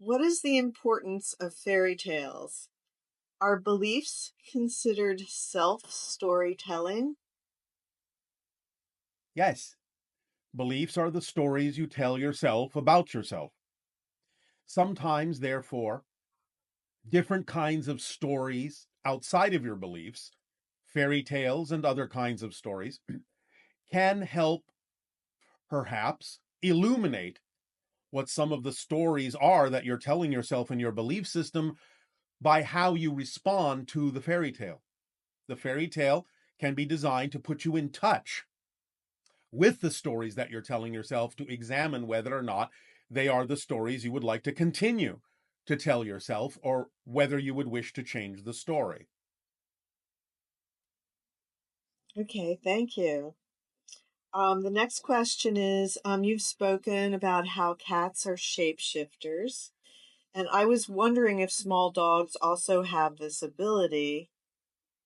What is the importance of fairy tales? Are beliefs considered self storytelling? Yes, beliefs are the stories you tell yourself about yourself. Sometimes, therefore, different kinds of stories outside of your beliefs, fairy tales and other kinds of stories, can help perhaps illuminate what some of the stories are that you're telling yourself in your belief system by how you respond to the fairy tale. The fairy tale can be designed to put you in touch with the stories that you're telling yourself to examine whether or not they are the stories you would like to continue to tell yourself or whether you would wish to change the story. Okay, thank you. The next question is you've spoken about how cats are shapeshifters, and I was wondering if small dogs also have this ability,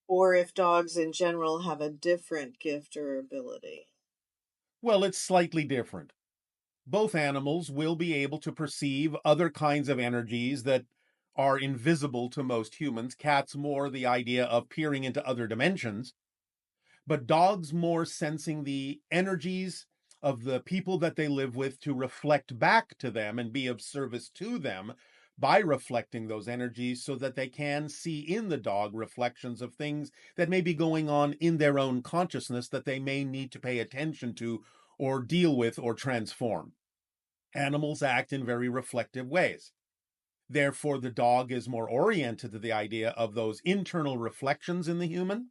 or if dogs in general have a different gift or ability. Well, it's slightly different. Both animals will be able to perceive other kinds of energies that are invisible to most humans. Cats more the idea of peering into other dimensions, but dogs more sensing the energies of the people that they live with to reflect back to them and be of service to them by reflecting those energies so that they can see in the dog reflections of things that may be going on in their own consciousness that they may need to pay attention to or deal with or transform. Animals act in very reflective ways. Therefore, the dog is more oriented to the idea of those internal reflections in the human,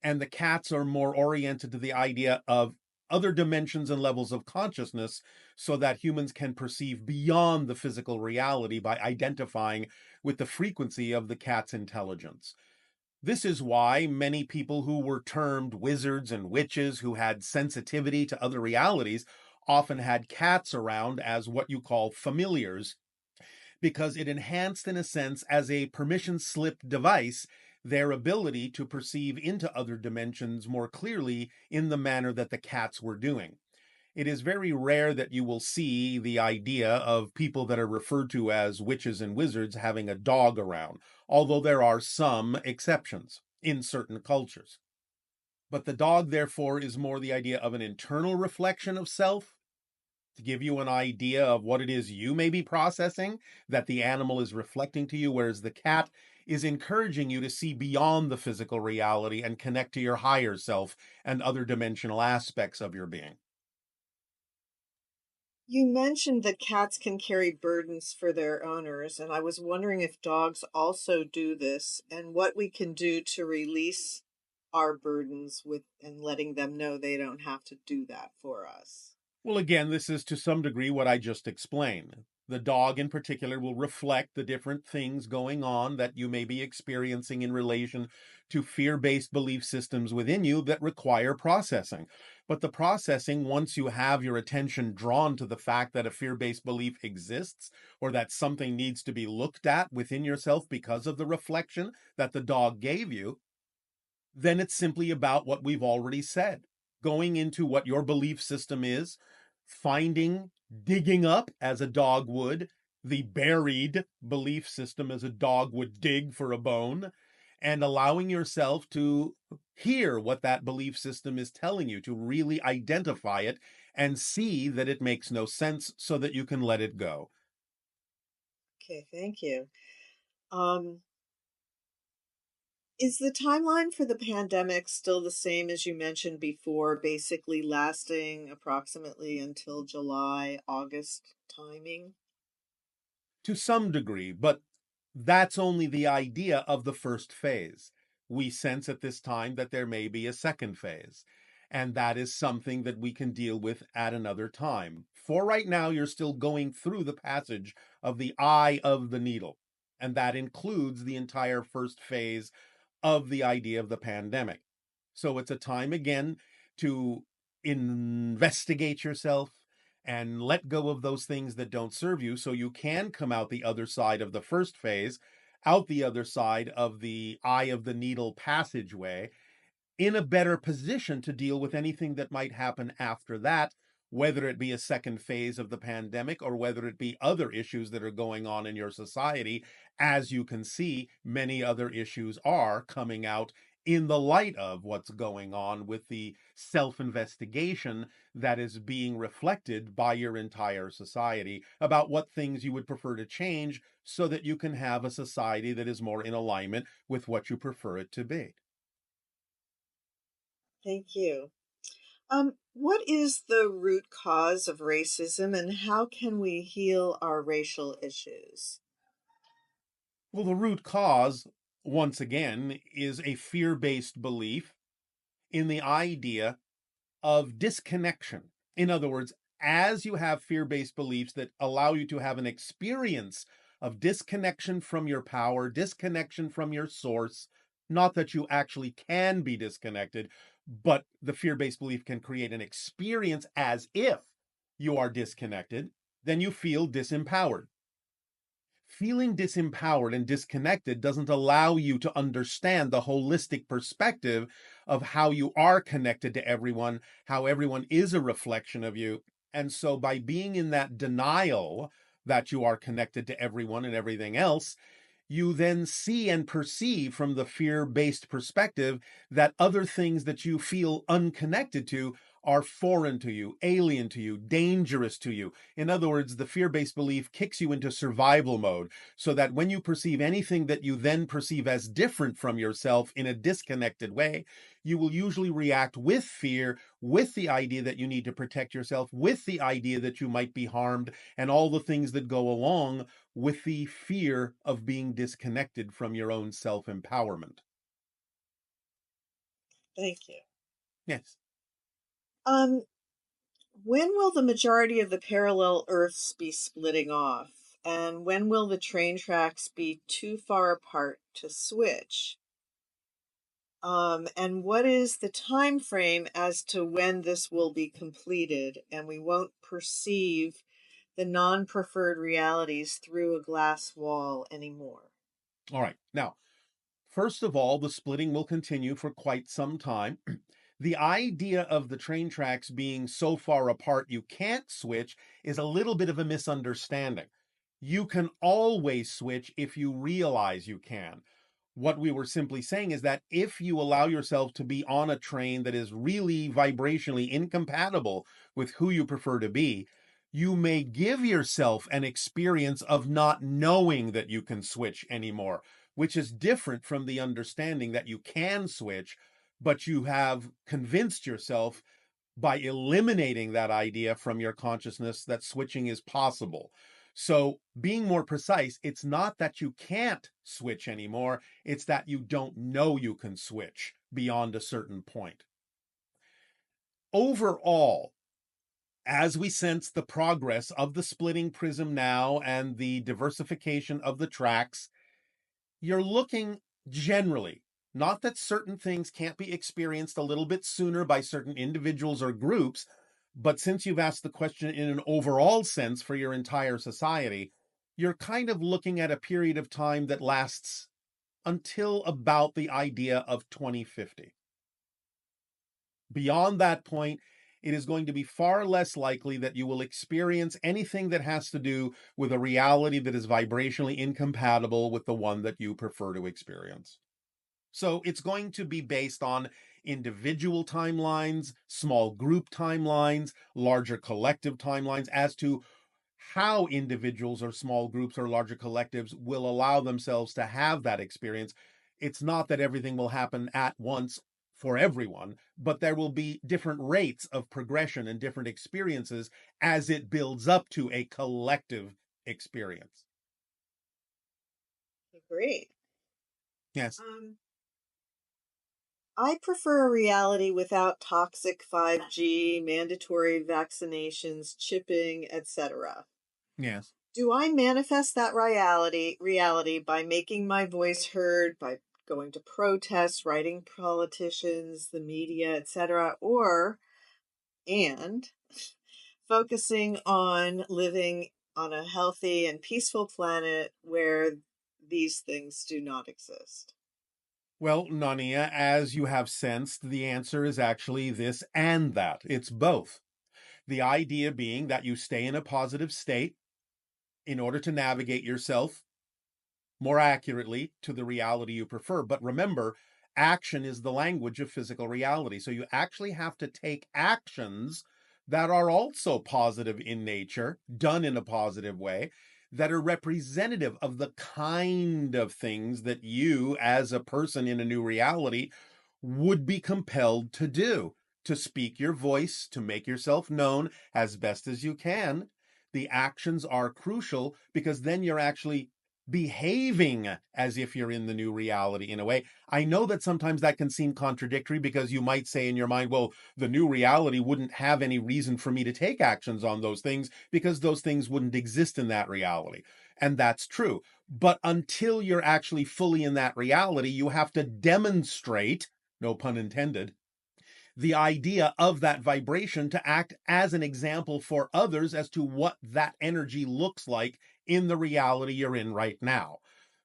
and the cats are more oriented to the idea of other dimensions and levels of consciousness so that humans can perceive beyond the physical reality by identifying with the frequency of the cat's intelligence. This is why many people who were termed wizards and witches who had sensitivity to other realities often had cats around as what you call familiars, because it enhanced, in a sense, as a permission slip device, their ability to perceive into other dimensions more clearly in the manner that the cats were doing. It is very rare that you will see the idea of people that are referred to as witches and wizards having a dog around, although there are some exceptions in certain cultures. But the dog, therefore, is more the idea of an internal reflection of self to give you an idea of what it is you may be processing that the animal is reflecting to you, whereas the cat is encouraging you to see beyond the physical reality and connect to your higher self and other dimensional aspects of your being. You mentioned that cats can carry burdens for their owners, and I was wondering if dogs also do this and what we can do to release our burdens with and letting them know they don't have to do that for us. Well, again, this is to some degree what I just explained. The dog, in particular, will reflect the different things going on that you may be experiencing in relation to fear based belief systems within you that require processing. But the processing, once you have your attention drawn to the fact that a fear based belief exists or that something needs to be looked at within yourself because of the reflection that the dog gave you, then it's simply about what we've already said. Going into what your belief system is, finding, digging up as a dog would, the buried belief system as a dog would dig for a bone, and allowing yourself to hear what that belief system is telling you, to really identify it and see that it makes no sense so that you can let it go. Okay, thank you. Um, is the timeline for the pandemic still the same as you mentioned before, basically lasting approximately until July, August timing? To some degree, but that's only the idea of the first phase. We sense at this time that there may be a second phase, and that is something that we can deal with at another time. For right now, you're still going through the passage of the eye of the needle, and that includes the entire first phase of the idea of the pandemic. So it's a time again to investigate yourself and let go of those things that don't serve you so you can come out the other side of the first phase, out the other side of the eye of the needle passageway, in a better position to deal with anything that might happen after that whether it be a second phase of the pandemic or whether it be other issues that are going on in your society. As you can see, many other issues are coming out in the light of what's going on with the self investigation that is being reflected by your entire society about what things you would prefer to change so that you can have a society that is more in alignment with what you prefer it to be. Thank you. What is the root cause of racism and how can we heal our racial issues? Well, the root cause, once again, is a fear based belief in the idea of disconnection. In other words, as you have fear based beliefs that allow you to have an experience of disconnection from your power, disconnection from your source, not that you actually can be disconnected, but the fear based belief can create an experience as if you are disconnected, then you feel disempowered. Feeling disempowered and disconnected doesn't allow you to understand the holistic perspective of how you are connected to everyone, how everyone is a reflection of you. And so, by being in that denial that you are connected to everyone and everything else, you then see and perceive from the fear based perspective that other things that you feel unconnected to are foreign to you, alien to you, dangerous to you. In other words, the fear based belief kicks you into survival mode so that when you perceive anything that you then perceive as different from yourself in a disconnected way, you will usually react with fear, with the idea that you need to protect yourself, with the idea that you might be harmed, and all the things that go along with the fear of being disconnected from your own self empowerment. Thank you. Yes. Um, when will the majority of the parallel Earths be splitting off? And when will the train tracks be too far apart to switch? And what is the time frame as to when this will be completed and we won't perceive the non-preferred realities through a glass wall anymore? All right. Now, first of all, the splitting will continue for quite some time. The idea of the train tracks being so far apart you can't switch is a little bit of a misunderstanding. You can always switch if you realize you can. What we were simply saying is that if you allow yourself to be on a train that is really vibrationally incompatible with who you prefer to be, you may give yourself an experience of not knowing that you can switch anymore, which is different from the understanding that you can switch, but you have convinced yourself by eliminating that idea from your consciousness that switching is possible. So, being more precise, it's not that you can't switch anymore, it's that you don't know you can switch beyond a certain point. Overall, as we sense the progress of the splitting prism now and the diversification of the tracks, you're looking generally, not that certain things can't be experienced a little bit sooner by certain individuals or groups, but since you've asked the question in an overall sense for your entire society, you're kind of looking at a period of time that lasts until about the idea of 2050. Beyond that point, it is going to be far less likely that you will experience anything that has to do with a reality that is vibrationally incompatible with the one that you prefer to experience. So it's going to be based on individual timelines, small group timelines, larger collective timelines as to how individuals or small groups or larger collectives will allow themselves to have that experience. It's not that everything will happen at once for everyone, but there will be different rates of progression and different experiences as it builds up to a collective experience. Great. Yes. Um, I prefer a reality without toxic 5G, mandatory vaccinations, chipping, etc. Yes. Do I manifest that reality by making my voice heard, by going to protests, writing politicians, the media, etc., or and focusing on living on a healthy and peaceful planet where these things do not exist? Well, Nania, as you have sensed, the answer is actually this and that. It's both. The idea being that you stay in a positive state in order to navigate yourself more accurately to the reality you prefer. But remember, action is the language of physical reality. So you actually have to take actions that are also positive in nature, done in a positive way, that are representative of the kind of things that you, as a person in a new reality, would be compelled to do, to speak your voice, to make yourself known as best as you can. The actions are crucial because then you're actually behaving as if you're in the new reality in a way. I know that sometimes that can seem contradictory because you might say in your mind, well, the new reality wouldn't have any reason for me to take actions on those things because those things wouldn't exist in that reality. And that's true. But until you're actually fully in that reality, you have to demonstrate, no pun intended, the idea of that vibration to act as an example for others as to what that energy looks like in the reality you're in right now.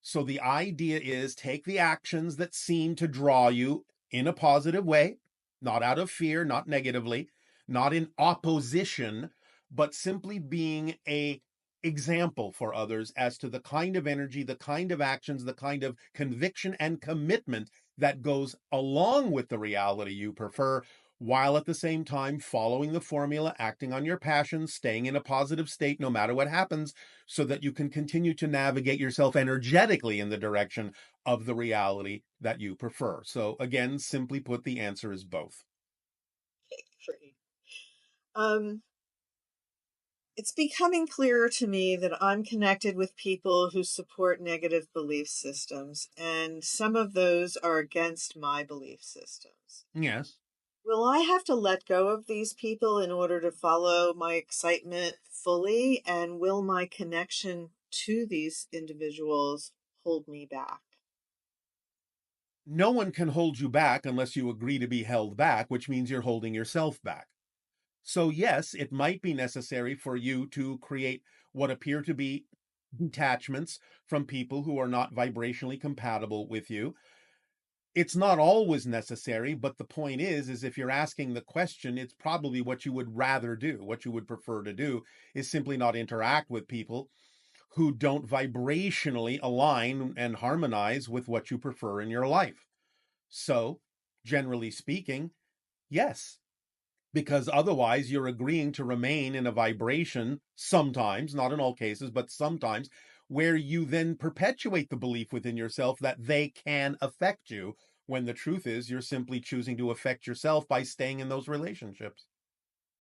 So the idea is take the actions that seem to draw you in a positive way, not out of fear, not negatively, not in opposition, but simply being a example for others as to the kind of energy, the kind of actions, the kind of conviction and commitment that goes along with the reality you prefer, while at the same time following the formula, acting on your passions, staying in a positive state no matter what happens, so that you can continue to navigate yourself energetically in the direction of the reality that you prefer. So, again, simply put, the answer is both. Great. Um, it's becoming clearer to me that I'm connected with people who support negative belief systems, and some of those are against my belief systems. Yes. Will I have to let go of these people in order to follow my excitement fully? And will my connection to these individuals hold me back? No one can hold you back unless you agree to be held back, which means you're holding yourself back. So, yes, it might be necessary for you to create what appear to be detachments from people who are not vibrationally compatible with you. It's not always necessary, but the point is if you're asking the question, it's probably what you would rather do. What you would prefer to do is simply not interact with people who don't vibrationally align and harmonize with what you prefer in your life. So, generally speaking, yes, because otherwise you're agreeing to remain in a vibration sometimes, not in all cases, but sometimes, where you then perpetuate the belief within yourself that they can affect you, when the truth is you're simply choosing to affect yourself by staying in those relationships.